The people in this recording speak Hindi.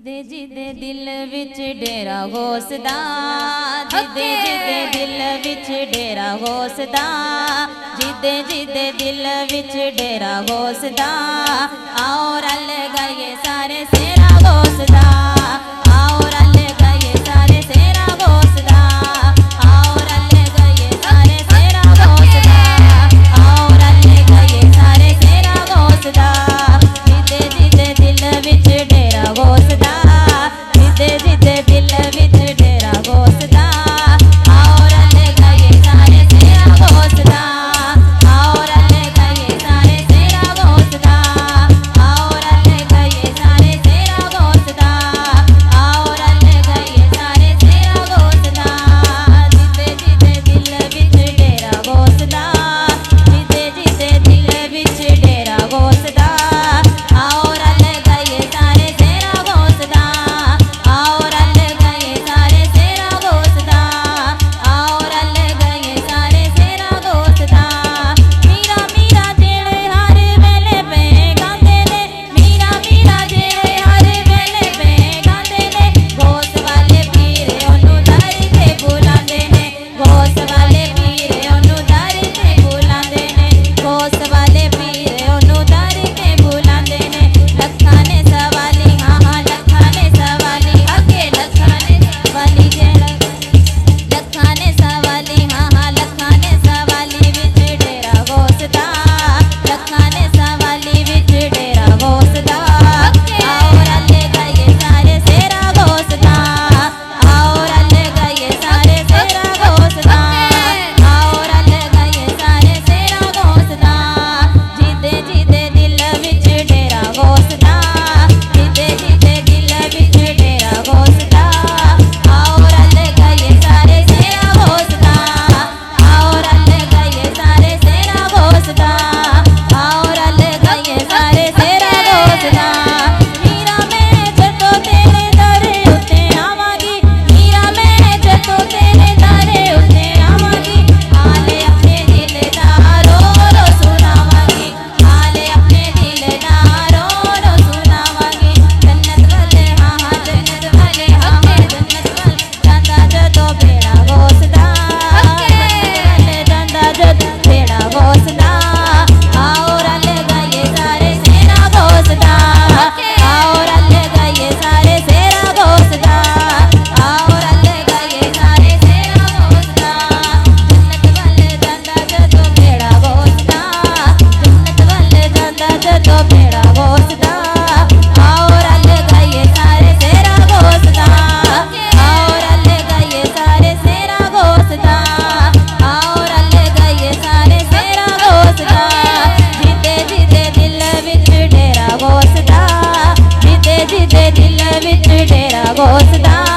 जिदे जिदे दिल विच डेरा घोसदा, जिदे जिदे दिल विच डेरा घोसदा, जिदे जिदे दिल विच डेरा घोसदा, आओ रल गए सारे सेरा घोसदा, आओ रल गए सारे सेरा घोसदा, आओ रल गए सारे सेरा घोसदा, आओ रल गए सारे सेरा घोसदा, जिदे जिदे दिल विच डेरा घोसदा, जिदे जिदे दिल विच डेरा घोसदा, आओ रल गए सारे सेरा घोसदा, आओ रल गए सारे सेरा घोसदा, आओ रल गए सारे सेरा घोसदा, आओ रल गए सारे सेरा घोसदा, जिदे जिदे दिल विच डेरा घोसदा, जिदे जिदे दिल विच डेरा घोसदा, आओ रल गए सारे सेरा घोसदा, आओ रल गए सारे सेरा घोसदा, आओ रल गए सारे सेरा घोसदा, मीरा मीरा जेड़े हर वेले पे गांदे ने, मीरा मीरा जेड़े हर वेले पे गांदे ने, घोस वाले पीरे ओनू दर ते बुलांदे ने, घोस वाले पीरे ओनू दर ते बुलांदे ने, घोस वाले पीरे ओनू दर ते बुलांदे ने, लखां ने सवाली हाँ हाँ लखां ने सवाली अगे लखां ने सवाली जेड़ा, लखां ने सवाली हाँ हाँ लखां ने सवाली विच डेरा घोसदा, लखां ने सवाली विच डेरा घोसदा, आओ रल गए सारे सेरा घोसदा, आओ रल गए सारे सेरा घोसदा, आओ रल गए सारे सेरा घोसदा, जिदे जिदे दिल विच डेरा घोसदा, जिदे जिदे दिल विच डेरा घोसदा, आओ रल गए सारे सेरा घोसदा, आओ रल गए सारे सेरा घोसदा, आओ रल गए सारे सेरा घोसदा, मीरा मैं जदों तेरे दर उत्ते आवांगी, मीरा मैं जदों तेरे दर उत्ते आवांगी, हाले अपने दिल दा रो रो सुनावांगी, हाले अपने दिल दा रो रो सुनावांगी, जन्नत वाले हाँ हाँ जन्नत वाले हाँ हाँ जन्नत वाले जांदा जदों बेड़ा घोसदा, जन्नत वाले जांदा जदों बेड़ा घोसदा, आओ रल गए सारे सेरा घोसदा, आओ रल गए सारे सेरा घोसदा, आओ रल गए सारे सेरा घोसदा, जन्नत वाले जांदा जदों बेड़ा घोसदा, जन्नत वाले जांदा जदों बेड़ा घोसदा, आओ रल गए सारे सेरा घोसदा, आओ रल गए सारे सेरा घोसदा, आओ रल गए सारे सेरा घोसदा, जिदे जिदे दिल विच डेरा घोसदा, जिदे जिदे दिल विच डेरा घोसदा।